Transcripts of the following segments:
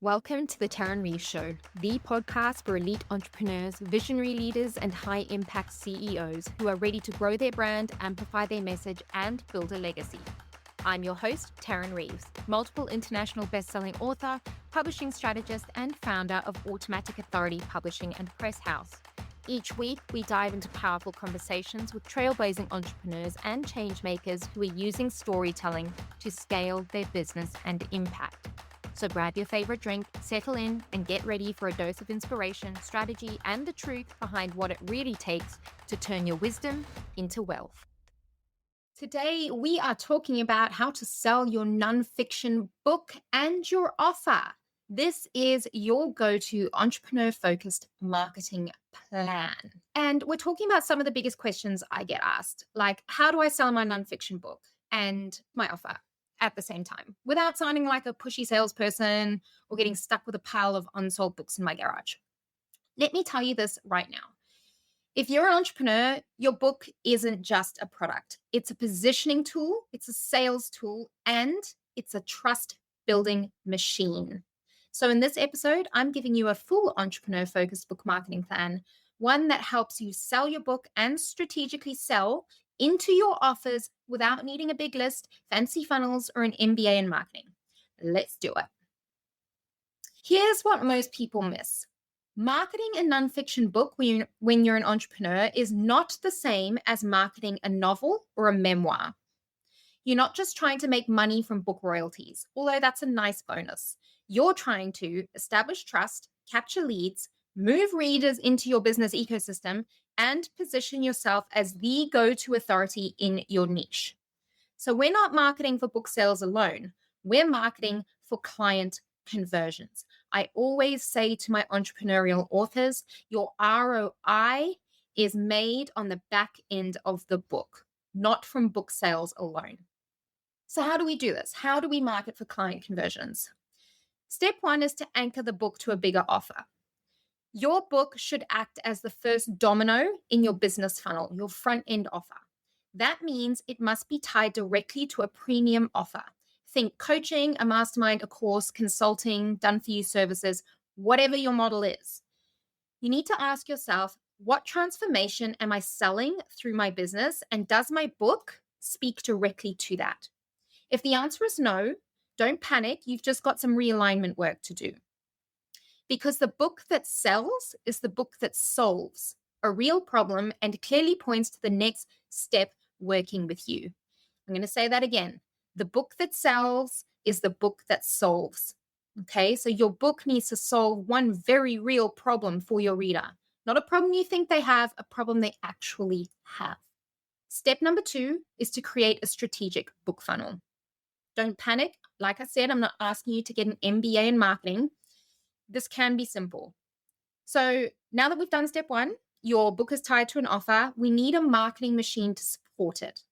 Welcome to the Tarryn Reeves Show, the podcast for elite entrepreneurs, visionary leaders, and high-impact CEOs who are ready to grow their brand, amplify their message, and build a legacy. I'm your host, Tarryn Reeves, multiple international best-selling author, publishing strategist, and founder of Automatic Authority Publishing and Press House. Each week, we dive into powerful conversations with trailblazing entrepreneurs and changemakers who are using storytelling to scale their business and impact. So grab your favorite drink, settle in, and get ready for a dose of inspiration, strategy, and the truth behind what it really takes to turn your wisdom into wealth. Today, we are talking about how to sell your nonfiction book and your offer. This is your go-to entrepreneur-focused marketing plan. And we're talking about some of the biggest questions I get asked, like how do I sell my nonfiction book and my offer at the same time without sounding like a pushy salesperson or getting stuck with a pile of unsold books in my garage? Let me tell you this right now. If you're an entrepreneur, your book isn't just a product. It's a positioning tool, it's a sales tool, and it's a trust building machine. So in this episode, I'm giving you a full entrepreneur focused book marketing plan, one that helps you sell your book and strategically sell into your offers without needing a big list, fancy funnels, or an MBA in marketing. Let's do it. Here's what most people miss. Marketing a nonfiction book when you're an entrepreneur is not the same as marketing a novel or a memoir. You're not just trying to make money from book royalties, although that's a nice bonus. You're trying to establish trust, capture leads, move readers into your business ecosystem, and position yourself as the go-to authority in your niche. So we're not marketing for book sales alone. We're marketing for client conversions. I always say to my entrepreneurial authors, your ROI is made on the back end of the book, not from book sales alone. So how do we do this? How do we market for client conversions? Step one is to anchor the book to a bigger offer. Your book should act as the first domino in your business funnel, your front end offer. That means it must be tied directly to a premium offer. Think coaching, a mastermind, a course, consulting, done for you services, whatever your model is. You need to ask yourself, what transformation am I selling through my business? And does my book speak directly to that? If the answer is no, don't panic. You've just got some realignment work to do. Because the book that sells is the book that solves a real problem and clearly points to the next step working with you. I'm going to say that again. The book that sells is the book that solves. Okay, so your book needs to solve one very real problem for your reader. Not a problem you think they have, a problem they actually have. Step number 2 is to create a strategic book funnel. Don't panic. Like I said, I'm not asking you to get an MBA in marketing. This can be simple. So now that we've done step 1, your book is tied to an offer, we need a marketing machine to support it.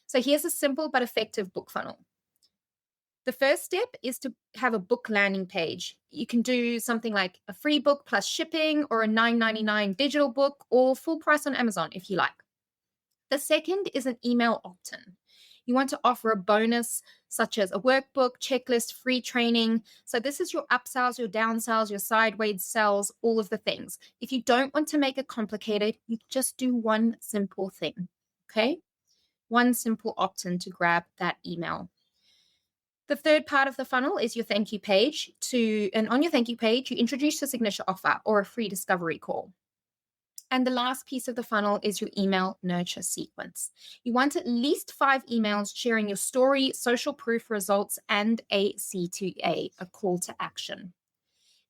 So here's a simple but effective book funnel. The first step is to have a book landing page. You can do something like a free book plus shipping or a $9.99 digital book or full price on Amazon if you like. The second is an email opt-in. You want to offer a bonus such as a workbook, checklist, free training. So this is your upsells, your downsells, your sideways sells, all of the things. If you don't want to make it complicated, you just do one simple thing, okay? One simple opt-in to grab that email. The third part of the funnel is your thank you page. And on your thank you page, you introduce your signature offer or a free discovery call. And the last piece of the funnel is your email nurture sequence. You want at least 5 emails sharing your story, social proof results, and a C2A, a call to action.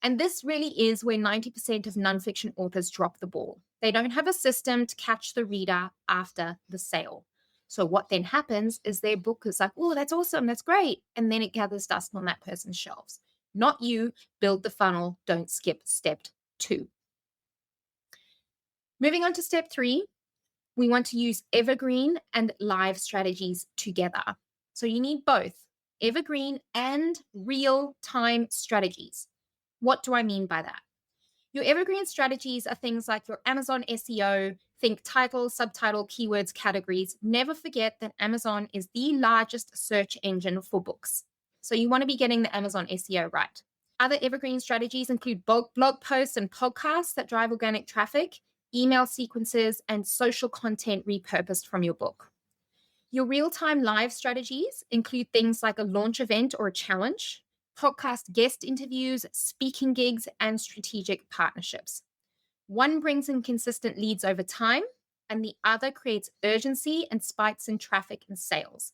And this really is where 90% of nonfiction authors drop the ball. They don't have a system to catch the reader after the sale. So what then happens is their book is like, oh, that's awesome, that's great. And then it gathers dust on that person's shelves. Not you. Build the funnel. Don't skip step 2. Moving on to step 3, we want to use evergreen and live strategies together. So you need both evergreen and real-time strategies. What do I mean by that? Your evergreen strategies are things like your Amazon SEO, think title, subtitle, keywords, categories. Never forget that Amazon is the largest search engine for books. So you want to be getting the Amazon SEO right. Other evergreen strategies include blog posts and podcasts that drive organic traffic, email sequences, and social content repurposed from your book. Your real-time live strategies include things like a launch event or a challenge, podcast guest interviews, speaking gigs, and strategic partnerships. One brings in consistent leads over time, and the other creates urgency and spikes in traffic and sales.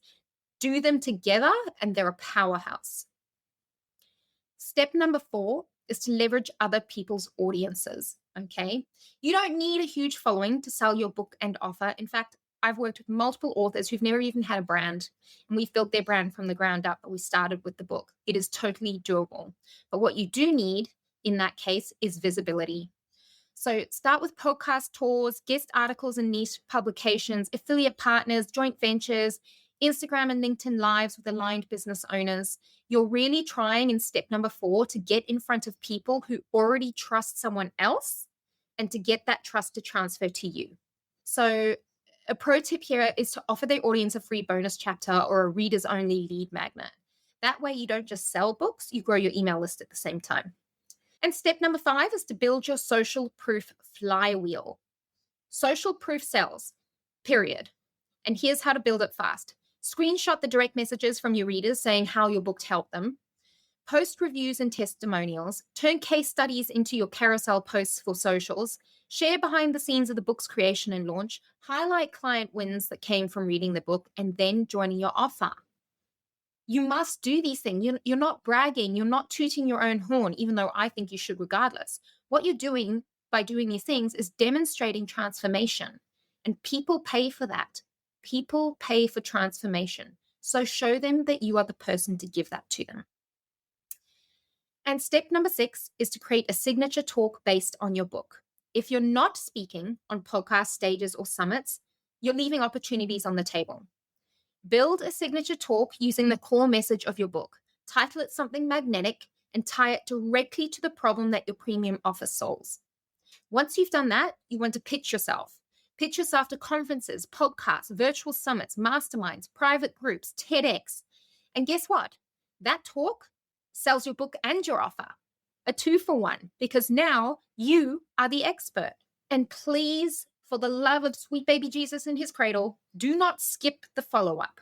Do them together, and they're a powerhouse. Step number 4 is to leverage other people's audiences. Okay. You don't need a huge following to sell your book and offer. In fact, I've worked with multiple authors who've never even had a brand, and we've built their brand from the ground up, but we started with the book. It is totally doable. But what you do need in that case is visibility. So start with podcast tours, guest articles and niche publications, affiliate partners, joint ventures, Instagram and LinkedIn lives with aligned business owners. You're really trying in step number 4 to get in front of people who already trust someone else and to get that trust to transfer to you. So a pro tip here is to offer their audience a free bonus chapter or a readers only lead magnet. That way you don't just sell books, you grow your email list at the same time. And step number 5 is to build your social proof flywheel. Social proof sells, period. And here's how to build it fast. Screenshot the direct messages from your readers saying how your book helped them. Post reviews and testimonials. Turn case studies into your carousel posts for socials. Share behind the scenes of the book's creation and launch. Highlight client wins that came from reading the book and then joining your offer. You must do these things. You're not bragging. You're not tooting your own horn, even though I think you should regardless. What you're doing by doing these things is demonstrating transformation. And people pay for that. People pay for transformation. So show them that you are the person to give that to them. And step number 6 is to create a signature talk based on your book. If you're not speaking on podcast stages or summits, you're leaving opportunities on the table. Build a signature talk using the core message of your book. Title it something magnetic and tie it directly to the problem that your premium offer solves. Once you've done that, you want to pitch yourself. Pitch yourself to conferences, podcasts, virtual summits, masterminds, private groups, TEDx. And guess what? That talk sells your book and your offer. A 2-for-1, because now you are the expert. And please, for the love of sweet baby Jesus in his cradle, do not skip the follow-up.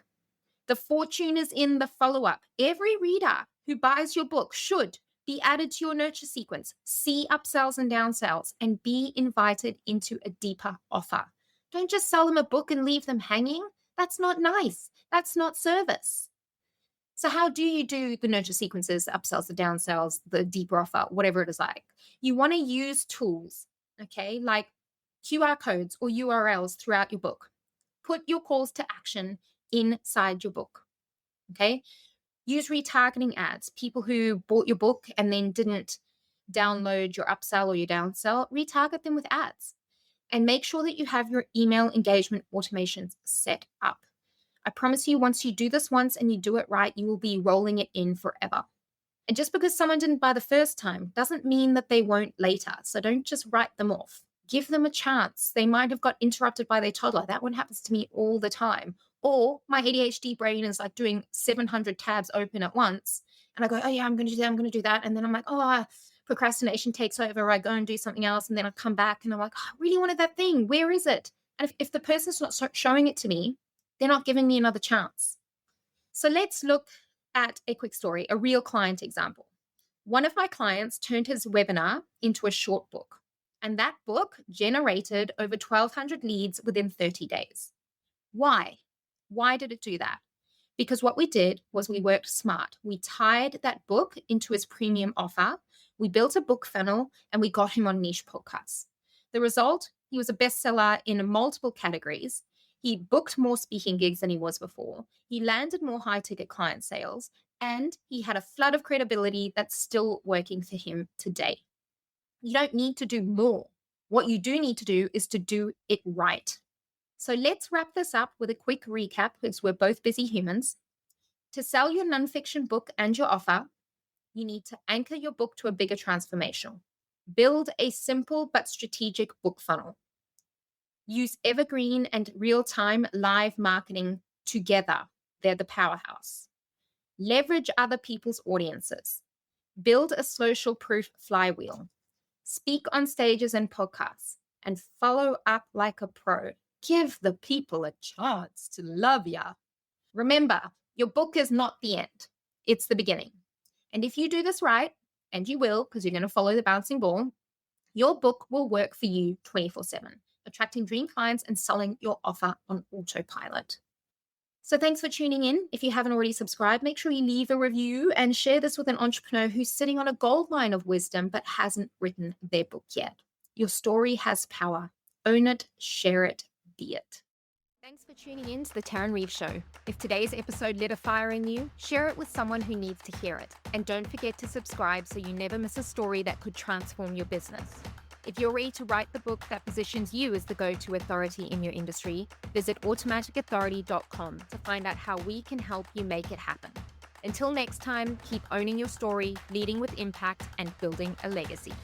The fortune is in the follow-up. Every reader who buys your book should be added to your nurture sequence, see upsells and downsells, and be invited into a deeper offer. Don't just sell them a book and leave them hanging. That's not nice. That's not service. So how do you do the nurture sequences, the upsells, the downsells, the deeper offer, whatever it is like? You want to use tools, okay, like QR codes or URLs throughout your book. Put your calls to action inside your book, okay? Use retargeting ads. People who bought your book and then didn't download your upsell or your downsell, retarget them with ads. And make sure that you have your email engagement automations set up. I promise you, once you do this once and you do it right, you will be rolling it in forever. And just because someone didn't buy the first time doesn't mean that they won't later. So don't just write them off. Give them a chance. They might have got interrupted by their toddler. That one happens to me all the time. Or my ADHD brain is like doing 700 tabs open at once. And I go, oh yeah, I'm going to do that. I'm going to do that. And then I'm like, procrastination takes over. I go and do something else. And then I come back and I'm like, I really wanted that thing. Where is it? And if the person's not showing it to me, they're not giving me another chance. So let's look at a quick story, a real client example. One of my clients turned his webinar into a short book. And that book generated over 1,200 leads within 30 days. Why? Why did it do that? Because what we did was we worked smart. We tied that book into his premium offer. We built a book funnel and we got him on niche podcasts. The result, he was a bestseller in multiple categories. He booked more speaking gigs than he was before. He landed more high-ticket client sales, and he had a flood of credibility that's still working for him today. You don't need to do more. What you do need to do is to do it right. So let's wrap this up with a quick recap, because we're both busy humans. To sell your nonfiction book and your offer, you need to anchor your book to a bigger transformation. Build a simple but strategic book funnel. Use evergreen and real-time live marketing together. They're the powerhouse. Leverage other people's audiences. build a social proof flywheel, speak on stages and podcasts, and follow up like a pro. Give the people a chance to love ya. Remember, your book is not the end, it's the beginning. And if you do this right, and you will, because you're going to follow the bouncing ball, your book will work for you 24/7, attracting dream clients and selling your offer on autopilot. So thanks for tuning in. If you haven't already subscribed, make sure you leave a review and share this with an entrepreneur who's sitting on a gold mine of wisdom but hasn't written their book yet. Your story has power. Own it, share it, be it. Thanks for tuning in to the Tarryn Reeves Show. If today's episode lit a fire in you, share it with someone who needs to hear it. And don't forget to subscribe so you never miss a story that could transform your business. If you're ready to write the book that positions you as the go-to authority in your industry, visit automaticauthority.com to find out how we can help you make it happen. Until next time, keep owning your story, leading with impact, and building a legacy.